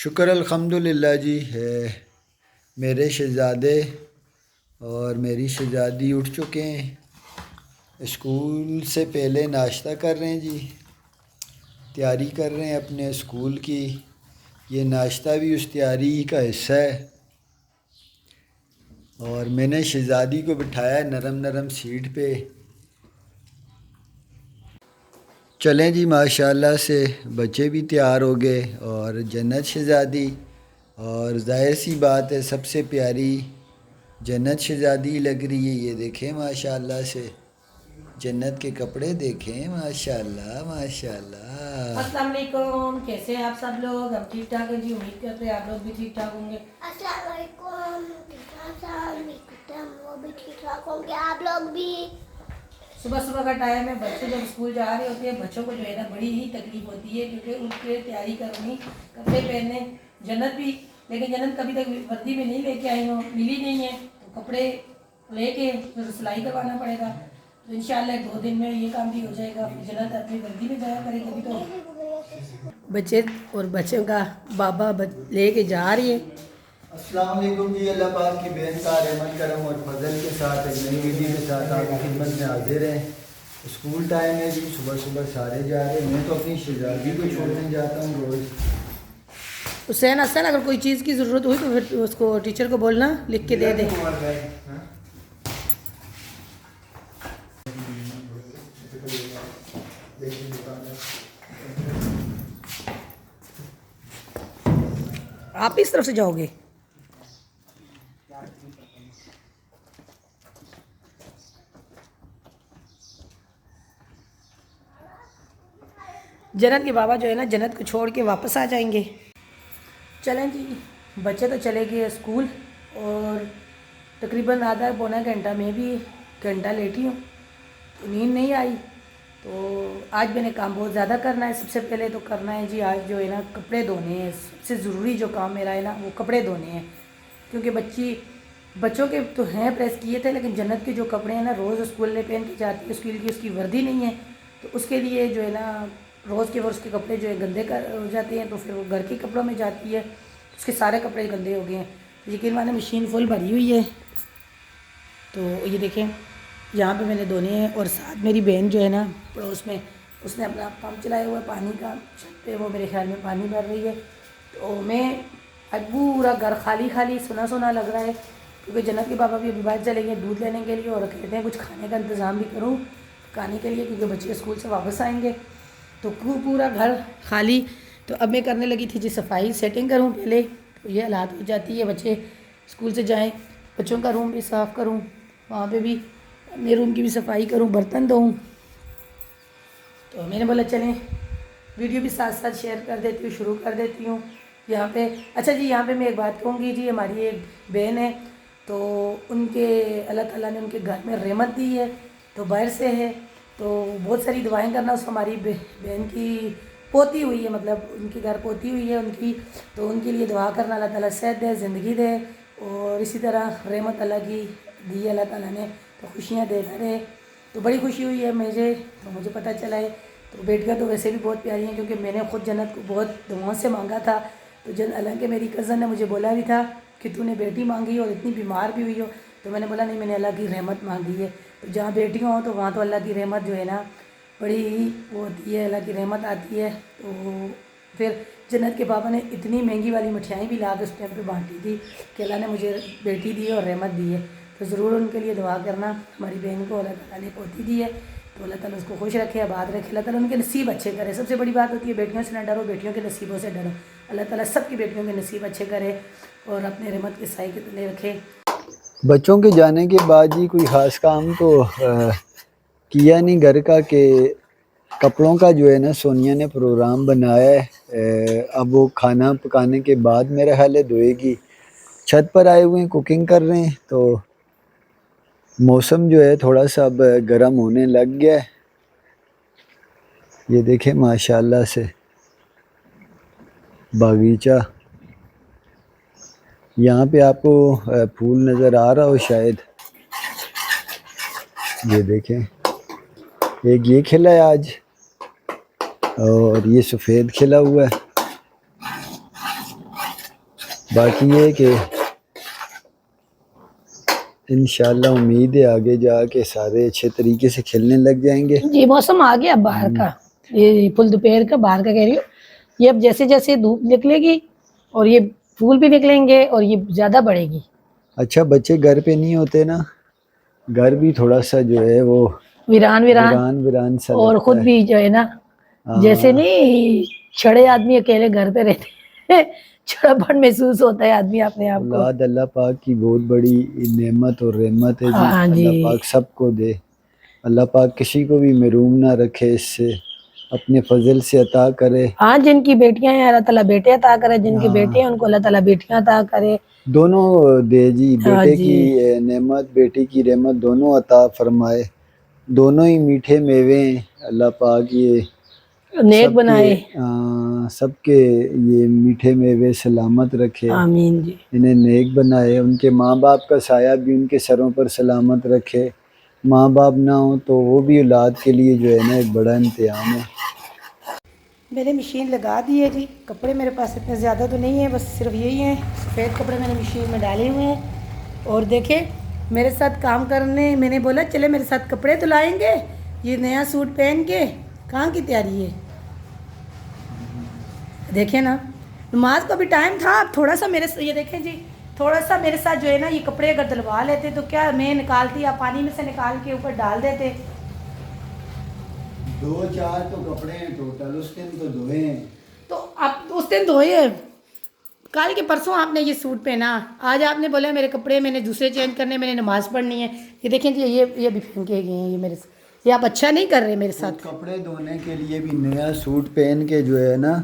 شکر الحمدللہ جی ہے۔ میرے شہزادے اور میری شہزادی اٹھ چکے ہیں، اسکول سے پہلے ناشتہ کر رہے ہیں جی، تیاری کر رہے ہیں اپنے اسکول کی۔ یہ ناشتہ بھی اس تیاری کا حصہ ہے۔ اور میں نے شہزادی کو بٹھایا ہے نرم نرم سیٹ پہ۔ چلیں جی، ماشاءاللہ سے بچے بھی تیار ہو گئے اور جنت شہزادی، اور ظاہر سی بات ہے سب سے پیاری جنت شہزادی لگ رہی ہے۔ یہ دیکھیں ماشاءاللہ سے جنت کے کپڑے دیکھیں، ماشاءاللہ ماشاءاللہ۔ السلام علیکم، کیسے ہیں آپ سب لوگ؟ ہم ٹھیک ٹھاک ہیں جی، امید کرتے ہیں آپ لوگ بھی ٹھیک ٹھاک ہوں گے۔ السلام علیکم، وہ بھی ٹھیک ٹھاک ہوں گے، آپ لوگ بھی۔ صبح صبح کا ٹائم ہے، بچے جب اسکول جا رہے ہوتے ہیں بچوں کو جو ہے نا بڑی ہی تکلیف ہوتی ہے، کیونکہ ان کے تیاری کرنی، کپڑے پہننے۔ جنت بھی، لیکن جنت کبھی تک وردی میں نہیں لے کے آئی ہوں، ملی نہیں ہے، تو کپڑے لے کے پھر سلائی کروانا پڑے گا۔ تو انشاءاللہ 2 دن میں یہ کام بھی ہو جائے گا، جنت اپنی وردی میں جایا کرے گی تو بچے اور بچوں کا بابا لے کے جا رہی ہے۔ السلام علیکم جی، اللہ پاک کی بے انتہا رحمت کرم اور فضل کے ساتھ ایک نئی ویڈیو کے ساتھ آپ کی خدمت میں حاضر ہیں۔ اسکول ٹائم ہے جی، صبح صبح سارے جا رہے ہیں، میں تو اپنی شہزادی کو چھوڑنے جاتا ہوں روز۔ حسین اگر کوئی چیز کی ضرورت ہوئی تو پھر اس کو ٹیچر کو بولنا لکھ کے دے دے۔ آپ اس طرف سے جاؤ گے؟ جنت کے بابا جو ہے نا جنت کو چھوڑ کے واپس آ جائیں گے۔ چلیں جی، بچے تو چلے گئے اسکول، اور تقریباً آدھا پونا گھنٹہ، میں بھی گھنٹہ لیٹی ہوں، تو نیند نہیں آئی۔ تو آج میں نے کام بہت زیادہ کرنا ہے۔ سب سے پہلے تو کرنا ہے جی، آج جو ہے نا کپڑے دھونے ہیں۔ سب سے ضروری جو کام میرا ہے نا وہ کپڑے دھونے ہیں، کیونکہ بچوں کے تو ہیں پریس کیے تھے، لیکن جنت کے جو کپڑے ہیں نا روز اسکول میں پہن کے جاتی ہے، اسکول کی اس کی وردی نہیں ہے، تو اس کے لیے جو ہے نا روز کے اس کے کپڑے جو ہے گندے ہو جاتے ہیں، تو پھر وہ گھر کے کپڑوں میں جاتی ہے، اس کے سارے کپڑے گندے ہو گئے ہیں۔ یقین مانے مشین فل بھری ہوئی ہے، تو یہ دیکھیں یہاں پہ میں نے دھونے ہیں۔ اور ساتھ میری بہن جو ہے نا پڑوس میں، اس نے اپنا پمپ چلایا ہوا ہے پانی کا، چھت پہ وہ میرے خیال میں پانی بھر رہی ہے۔ تو میں اب پورا گھر خالی خالی سونا سونا لگ رہا ہے، کیونکہ جنت کے بابا بھی ابھی باہر چلیں گے دودھ لینے کے لیے، اور کہتے ہیں کچھ کھانے کا انتظام بھی کروں کھانے کے لیے، کیونکہ بچے اسکول سے واپس آئیں گے، تو پورا گھر خالی۔ تو اب میں کرنے لگی تھی جی صفائی، سیٹنگ کروں پہلے، تو یہ حالات ہو جاتی ہے بچے اسکول سے جائیں، بچوں کا روم بھی صاف کروں، وہاں پہ بھی اپنے روم کی بھی صفائی کروں، برتن دھوؤں۔ تو میں نے بولا چلیں ویڈیو بھی ساتھ ساتھ شیئر کر دیتی ہوں، شروع کر دیتی ہوں یہاں پہ۔ اچھا جی، یہاں پہ میں ایک بات کہوں گی جی، ہماری ایک بہن ہے، تو ان کے اللہ تعالیٰ نے ان کے گھر میں رحمت دی ہے، تو باہر سے ہے، تو بہت ساری دعائیں کرنا، اس ہماری بہن کی پوتی ہوئی ہے، مطلب ان کے گھر پوتی ہوئی ہے ان کی، تو ان کے لیے دعا کرنا اللہ تعالیٰ صحت دے، زندگی دے، اور اسی طرح رحمت اللہ کی دی ہے اللہ تعالیٰ نے، تو خوشیاں دیتا رہے۔ تو بڑی خوشی ہوئی ہے مجھے، تو مجھے پتہ چلا ہے۔ تو بیٹیاں تو ویسے بھی بہت پیاری ہیں، کیونکہ میں نے خود جنت کو بہت دعاؤں سے مانگا تھا، تو حالانکہ میری کزن نے مجھے بولا بھی تھا کہ تو نے بیٹی مانگی اور اتنی بیمار بھی ہوئی ہو، تو میں نے بولا نہیں، میں نے اللہ کی رحمت مانگی ہے۔ تو جہاں بیٹیاں ہوں تو وہاں تو اللہ کی رحمت جو ہے نا بڑی ہی وہ ہوتی ہے، اللہ کی رحمت آتی ہے۔ تو پھر جنت کے بابا نے اتنی مہنگی والی مٹھائیاں بھی لا کے اس ٹائم پہ بانٹی تھی کہ اللہ نے مجھے بیٹی دی ہے اور رحمت دی ہے، تو ضرور ان کے لیے دعا کرنا۔ ہماری بہن کو اللہ تعالیٰ نے پوتی دی ہے، تو اللہ تعالیٰ اس کو خوش رکھے، آباد رکھے، اللہ تعالیٰ ان کے نصیب اچھے کرے۔ سب سے بڑی بات ہوتی ہے بیٹیوں سے نہ ڈرو، بیٹیوں کے نصیبوں سے ڈرو۔ اللہ تعالیٰ سب کی بیٹیوں کے نصیب اچھے کرے اور اپنے رحمت کے سائے کے تلے رکھے۔ بچوں کے جانے کے بعد جی کوئی خاص کام تو کیا نہیں گھر کا، کہ کپڑوں کا جو ہے نا سونیا نے پروگرام بنایا ہے، اب وہ کھانا پکانے کے بعد میرا خیال ہے دھوئے گی۔ چھت پر آئے ہوئے ہیں، کوکنگ کر رہے ہیں، تو موسم جو ہے تھوڑا سا اب گرم ہونے لگ گیا ہے۔ یہ دیکھیں ماشاءاللہ سے باغیچہ، یہاں پہ آپ کو پھول نظر آ رہا ہو شاید، یہ دیکھیں ایک یہ کھلا ہے آج، اور یہ سفید کھلا ہوا ہے۔ باقی یہ کہ انشاءاللہ امید ہے آگے جا کے سارے اچھے طریقے سے کھیلنے لگ جائیں گے. جی موسم آ گیا باہر کا، یہ پھل دوپہر کا باہر کا کہہ رہی ہوں. یہ اب جیسے جیسے دھوپ نکلے گی اور یہ پھول بھی نکلیں گے اور یہ زیادہ بڑھے گی. اچھا بچے گھر پہ نہیں ہوتے نا، گھر بھی تھوڑا سا جو ہے وہ ویران ویران سا اور لگتا خود ہے. بھی جو ہے نا جیسے نہیں چھڑے آدمی اکیلے گھر پہ رہتے ہیں چھڑا پن محسوس ہوتا ہے آدمی اپنے آپ کو. اولاد اللہ پاک کی بہت بڑی نعمت اور رحمت ہے جی. ہاں جی اللہ پاک سب کو دے، اللہ پاک کسی کو بھی محروم نہ رکھے، اس سے اپنے فضل سے عطا کرے. ہاں جن کی بیٹیاں ہیں اللہ تعالیٰ بیٹے عطا کرے، جن کی بیٹے ہیں ان کو اللہ تعالیٰ بیٹیاں عطا کرے. دونوں دے جی، ہاں بیٹے جی کی نعمت بیٹی کی رحمت دونوں عطا فرمائے. دونوں ہی میٹھے میوے ہیں، اللہ پاک یہ نیک سب کے بنائے. سب کے یہ میٹھے میوے سلامت رکھے، آمین جی. انہیں نیک بنائے، ان کے ماں باپ کا سایہ بھی ان کے سروں پر سلامت رکھے. ماں باپ نہ ہوں تو وہ بھی اولاد کے لیے جو ہے نا ایک بڑا امتحان ہے. میں نے مشین لگا دی ہے جی. کپڑے میرے پاس اتنے زیادہ تو نہیں ہیں، بس صرف یہی ہیں. سفید کپڑے میں نے مشین میں ڈالے ہوئے ہیں. اور دیکھیں میرے ساتھ کام کرنے، میں نے بولا چلے میرے ساتھ کپڑے دھلائیں گے. یہ نیا سوٹ پہن کے کہاں کی تیاری ہے. دیکھیں نا نماز کا بھی ٹائم تھا، اب تھوڑا سا میرے یہ دیکھیں جی تھوڑا سا میرے ساتھ جو ہے نا یہ کپڑے اگر دلوا لیتے تو کیا میں نکالتی یا پانی میں سے نکال کے اوپر ڈال دیتے. 2-4 تو کپڑے ہیں ٹوٹل، اس دن تو دھوئے ہیں. تو اب اس دن دھوئے ہیں، کل کے پرسوں آپ نے یہ سوٹ پہنا، آج آپ نے بولا میرے کپڑے میں نے دوسرے چینج کرنے، میں نے نماز پڑھنی ہے. یہ دیکھیں جی یہ بھی پھینک کے گئے ہیں یہ میرے ساتھ. یہ آپ اچھا نہیں کر رہے میرے ساتھ. کپڑے دھونے کے لیے بھی نیا سوٹ پہن کے جو ہے نا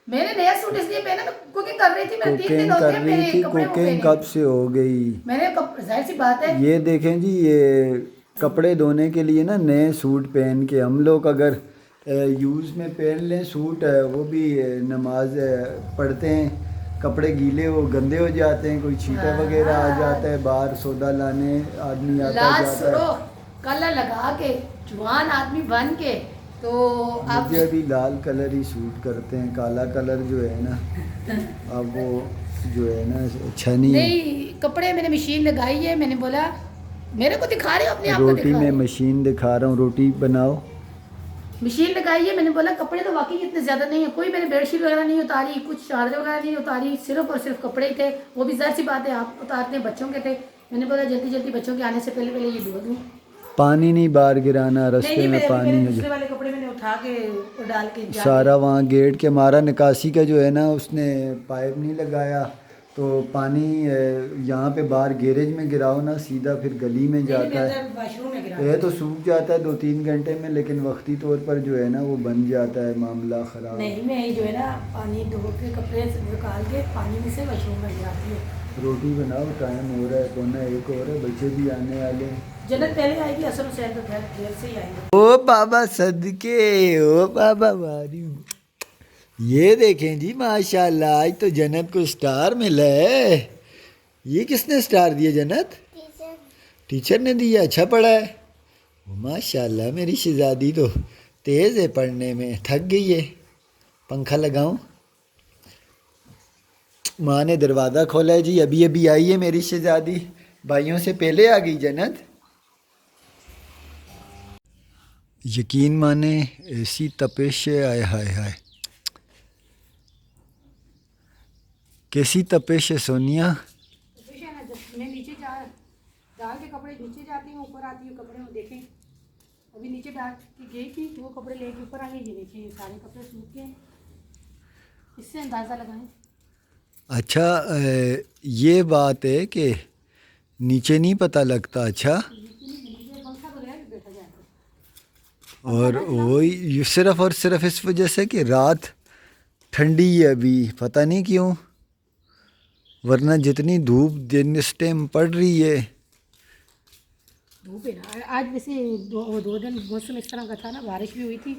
میں نے نیا سوٹ اس لیے پہنا میں کوکنگ کر رہی تھی. میں 3 دن کوکنگ ہو کر گئے رہی میرے تھی. کپڑے وہ کوکنگ پہنے. کب سے ہو گئی؟ میں نے ظاہر سی بات ہے یہ دیکھیں جی یہ کپڑے دھونے کے لیے نا نئے سوٹ پہن کے ہم لوگ اگر یوز میں پہن لیں سوٹ، وہ بھی نماز پڑھتے ہیں، کپڑے گیلے ہو گندے ہو جاتے ہیں، کوئی چھینٹا وغیرہ آ جاتا ہے، باہر سودا لانے آدمی آتا لال جاتا ہے. سرو کلر لگا کے جوان آدمی بن کے تو اب مجھے ابھی لال کلر ہی سوٹ کرتے ہیں، کالا کلر جو ہے نا اب وہ جو ہے نا اچھا نہیں ہے. نہیں کپڑے میں نے مشین لگائی ہے. میں نے بولا میرے کو دکھا رہے ہو اپنے آپ کو روٹی دکھا میں رہے مشین دکھا رہا ہوں، روٹی بناؤ. مشین لگائی ہے. میں نے بولا کپڑے تو واقعی اتنے زیادہ نہیں ہیں، کوئی میں نے بیڈ شیٹ وغیرہ نہیں اتاری، کچھ چادر وغیرہ نہیں اتاری، صرف اور صرف کپڑے ہی تھے. وہ بھی ظاہر سی بات ہے آپ اتارتے ہیں بچوں کے تھے. میں نے بولا جلدی جلدی بچوں کے آنے سے پہلے پہلے یہ دھو دوں. پانی نہیں باہر گرانا، رستے نہیں میں میرے پانی ہو دوسرے جائے. والے کپڑے میں نے اٹھا کے ڈال کے سارا وہاں گیٹ کے ہمارا نکاسی کا جو ہے نا اس نے پائپ نہیں لگایا تو پانی یہاں پہ باہر گیریج میں گراؤ نا سیدھا پھر گلی میں جاتا ہے. واش روم میں گرا. یہ تو سوکھ جاتا ہے 2-3 گھنٹے میں، لیکن وقتی طور پر جو ہے نا وہ بن جاتا ہے معاملہ خراب. نہیں میں جو ہے نا پانی دھو کے کپڑے سے نکال کے پانی میں سے واش روم میں گراتی ہوں. روٹی بناؤ، ٹائم ہو رہا ہے 12:45 ہو رہا ہے، بچے بھی آنے والے ہیں. جنت پہلے آئے گی، اصل حسین تو دیر سے ہی آئیں گے. او بابا صدقے، او بابا ماری. یہ دیکھیں جی ماشاءاللہ آج تو جنت کو سٹار ملا ہے. یہ کس نے سٹار دیا جنت؟ ٹیچر نے دیا. اچھا پڑھا ہے ماشاءاللہ. میری شہزادی تو تیز ہے پڑھنے میں، تھک گئی ہے. پنکھا لگاؤں؟ ماں نے دروازہ کھولا ہے جی، ابھی ابھی آئی ہے میری شہزادی، بھائیوں سے پہلے آ گئی جنت. یقین مانے ایسی تپش ہے، آئے ہائے ہائے کیسی تپش ہے سونیا. میں نیچے ڈال کے کپڑے نیچے جاتی ہوں، اوپر آتی ہوں کپڑے میں. دیکھیں ابھی نیچے ڈال کے گئی تھی وہ کپڑے لے کے اوپر آ گئی. یہ دیکھیں سارے کپڑے سوکھ کے اس سے اندازہ لگائیں. اچھا یہ بات ہے کہ نیچے نہیں پتہ لگتا. اچھا اور وہی صرف اور صرف اس وجہ سے کہ رات ٹھنڈی ہے ابھی، پتہ نہیں کیوں، ورنہ جتنی دھوپ دن اس ٹائم پڑ رہی ہے. دھوپ ہے نا آج. ویسے 2 دن موسم اس طرح کا تھا نا، بارش بھی ہوئی تھی.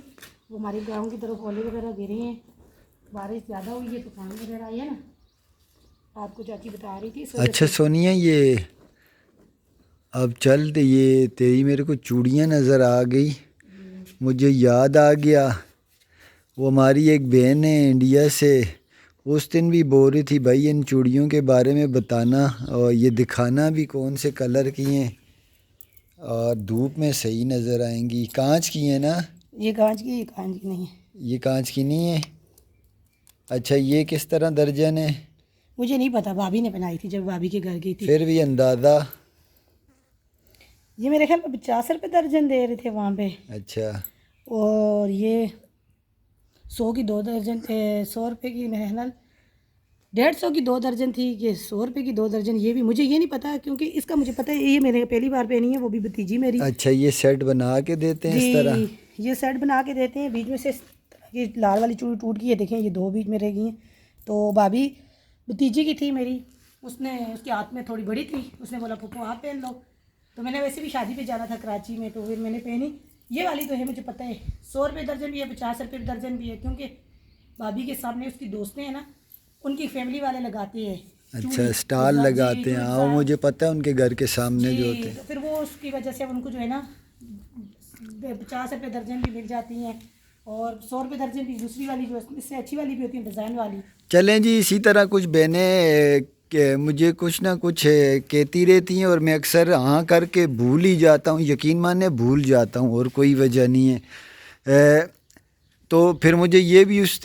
وہ ہمارے گاؤں کی طرف اولے وغیرہ گرے ہیں، بارش زیادہ ہوئی ہے، طوفان وغیرہ آئی ہے نا. آپ کو چاچی بتا رہی تھی. اچھا سونیا یہ اب چلتے، یہ تیری میرے کو چوڑیاں نظر آ گئی، مجھے یاد آ گیا وہ ہماری ایک بہن ہے انڈیا سے، اس دن بھی بول رہی تھی بھائی ان چوڑیوں کے بارے میں بتانا اور یہ دکھانا بھی کون سے کلر کی ہیں اور دھوپ میں صحیح نظر آئیں گی. کانچ کی ہیں نا؟ یہ کانچ کی نہیں ہے. یہ کانچ کی نہیں ہے. اچھا یہ کس طرح درجن ہے؟ مجھے نہیں پتا، بھابھی نے بنائی تھی جب بھابھی کے گھر گئی تھی. پھر بھی اندازہ. یہ میرے خیال میں 50 روپے درجن دے رہے تھے وہاں پہ. اچھا. اور یہ 100 کی 2 درجن تھے. 100 روپے کی میرے خیال 150 کی 2 درجن تھی. یہ 100 روپے کی 2 درجن. یہ بھی مجھے یہ نہیں پتا کیونکہ اس کا مجھے پتہ ہے یہ میرے پہلی بار پہنی ہے، وہ بھی بھتیجی میری. اچھا یہ سیٹ بنا کے دیتے ہیں اس طرح؟ یہ سیٹ بنا کے دیتے ہیں. بیچ میں سے یہ لال والی چوڑی ٹوٹ گئی ہے، دیکھیں یہ 2 بیچ میں رہ گئی ہیں. تو بھابھی بھتیجی کی تھی میری، اس کے ہاتھ میں تھوڑی بڑی تھی، اس نے بولا پھپھو آپ پہن لو. تو میں نے ویسے بھی شادی پہ جانا تھا کراچی میں، تو پھر میں نے پہنی. یہ والی تو ہے مجھے پتہ ہے 100 روپے درجن بھی ہے، 50 روپے درجن بھی ہے، کیونکہ بھابھی کے سامنے اس کی دوستیں ہیں نا، ان کی فیملی والے لگاتے ہیں. اچھا سٹال لگاتے ہیں. ہاں مجھے پتہ ہے ان کے گھر کے سامنے جو ہوتے ہیں. تو پھر وہ اس کی وجہ سے ان کو جو ہے نا 50 روپے درجن بھی مل جاتی ہیں اور 100 روپے درجن بھی دوسری والی جو اس سے اچھی والی بھی ہوتی ہیں ڈیزائن والی. چلیں جی اسی طرح کچھ بہنیں کہ مجھے کچھ نہ کچھ کہتی رہتی ہیں اور میں اکثر ہاں کر کے بھول ہی جاتا ہوں. یقین مانے بھول جاتا ہوں اور کوئی وجہ نہیں ہے. تو پھر مجھے یہ بھی اس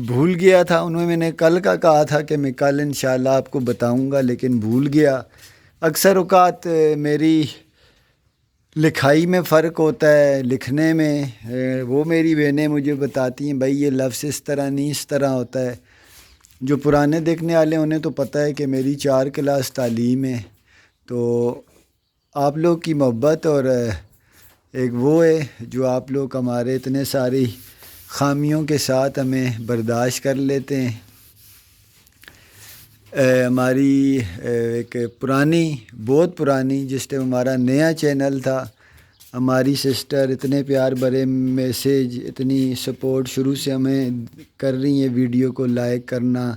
بھول گیا تھا. میں نے کل کا کہا تھا کہ میں کل انشاءاللہ آپ کو بتاؤں گا، لیکن بھول گیا. اکثر اوقات میری لکھائی میں فرق ہوتا ہے، لکھنے میں. وہ میری بہنیں مجھے بتاتی ہیں بھائی یہ لفظ اس طرح نہیں، اس طرح ہوتا ہے. جو پرانے دیکھنے والے انہیں تو پتہ ہے کہ میری 4 کلاس تعلیم ہے. تو آپ لوگ کی محبت اور ایک وہ ہے جو آپ لوگ ہمارے اتنے ساری خامیوں کے ساتھ ہمیں برداشت کر لیتے ہیں. ہماری ایک پرانی، بہت پرانی، جس ٹائم ہمارا نیا چینل تھا، ہماری سسٹر اتنے پیار بھرے میسیج، اتنی سپورٹ شروع سے ہمیں کر رہی ہیں. ویڈیو کو لائک کرنا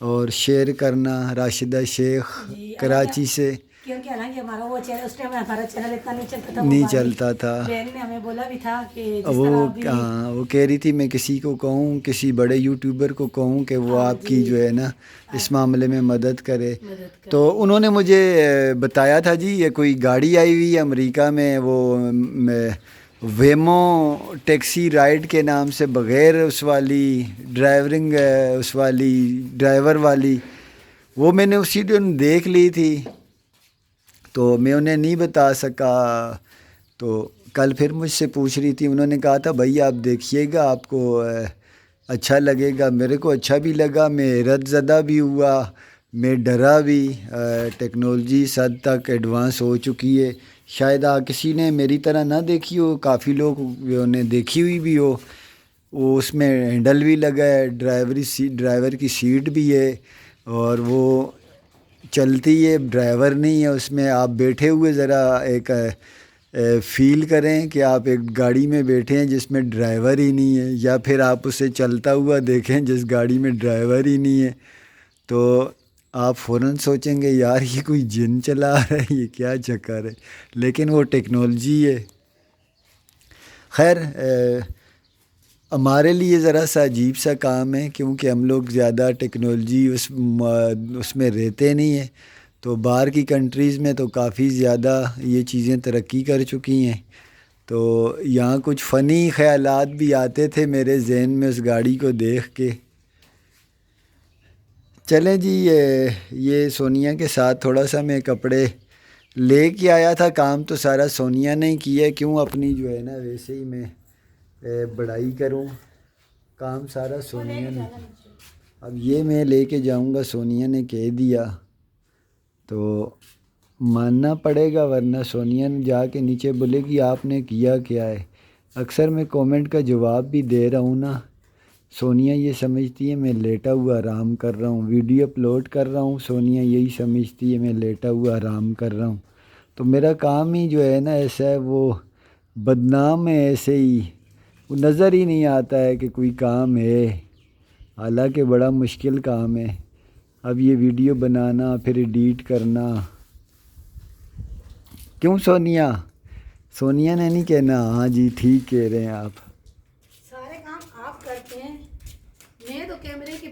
اور شیئر کرنا. راشدہ شیخ کراچی سے. کیونکہ حالانکہ ہمارا وہ چینل اس ٹائم ہمارا چینل اتنا نہیں چلتا تھا. نہیں چلتا تھا. بہن نے ہمیں بولا بھی تھا کہ وہ کہہ رہی تھی میں کسی کو کہوں، کسی بڑے یوٹیوبر کو کہوں کہ وہ آپ کی جو ہے نا اس معاملے میں مدد کرے. تو انہوں نے مجھے بتایا تھا جی یہ کوئی گاڑی آئی ہوئی ہے امریکہ میں، وہ ویمو ٹیکسی رائڈ کے نام سے، بغیر اس والی ڈرائیورنگ، اس والی ڈرائیور والی. وہ میں نے اسی دن دیکھ لی تھی تو میں انہیں نہیں بتا سکا. تو کل پھر مجھ سے پوچھ رہی تھی. انہوں نے کہا تھا بھائی آپ دیکھیے گا، آپ کو اچھا لگے گا. میرے کو اچھا بھی لگا، میں حیرت زدہ بھی ہوا، میں ڈرا بھی. ٹیکنالوجی اس حد تک ایڈوانس ہو چکی ہے. شاید کسی نے میری طرح نہ دیکھی ہو، کافی لوگ نے دیکھی ہوئی بھی ہو. وہ اس میں ہینڈل بھی لگا ہے، ڈرائیور کی سیٹ بھی ہے اور وہ چلتی ہے، ڈرائیور نہیں ہے اس میں. آپ بیٹھے ہوئے ذرا ایک فیل کریں کہ آپ ایک گاڑی میں بیٹھے ہیں جس میں ڈرائیور ہی نہیں ہے، یا پھر آپ اسے چلتا ہوا دیکھیں جس گاڑی میں ڈرائیور ہی نہیں ہے. تو آپ فوراً سوچیں گے یار یہ کوئی جن چلا رہا ہے، یہ کیا چکر ہے. لیکن وہ ٹیکنالوجی ہے. خیر ہمارے لیے ذرا سا عجیب سا کام ہے کیونکہ ہم لوگ زیادہ ٹیکنالوجی اس میں رہتے نہیں ہیں. تو باہر کی کنٹریز میں تو کافی زیادہ یہ چیزیں ترقی کر چکی ہیں. تو یہاں کچھ فنی خیالات بھی آتے تھے میرے ذہن میں اس گاڑی کو دیکھ کے. چلیں جی یہ سونیا کے ساتھ تھوڑا سا میں کپڑے لے کے آیا تھا. کام تو سارا سونیا نے کیا ہے، کیوں اپنی جو ہے نا ویسے ہی میں بڑائی کروں. کام سارا سونیا نے. اب یہ میں لے کے جاؤں گا، سونیا نے کہہ دیا تو ماننا پڑے گا، ورنہ سونیا نے جا کے نیچے بولے گی آپ نے کیا کیا ہے. اکثر میں کومنٹ کا جواب بھی دے رہا ہوں نا. سونیا یہ سمجھتی ہے میں لیٹا ہوا آرام کر رہا ہوں، ویڈیو اپلوڈ کر رہا ہوں. سونیا یہی سمجھتی ہے میں لیٹا ہوا آرام کر رہا ہوں. تو میرا کام ہی جو ہے نا ایسا ہے، وہ بدنام ہے ایسے ہی. وہ نظر ہی نہیں آتا ہے کہ کوئی کام ہے، حالانکہ بڑا مشکل کام ہے. اب یہ ویڈیو بنانا پھر ایڈیٹ کرنا. کیوں سونیا نے نہیں کہنا؟ ہاں جی ٹھیک کہہ رہے ہیں آپ. سارے کام آپ کرتے ہیں، میں تو کیمرے کے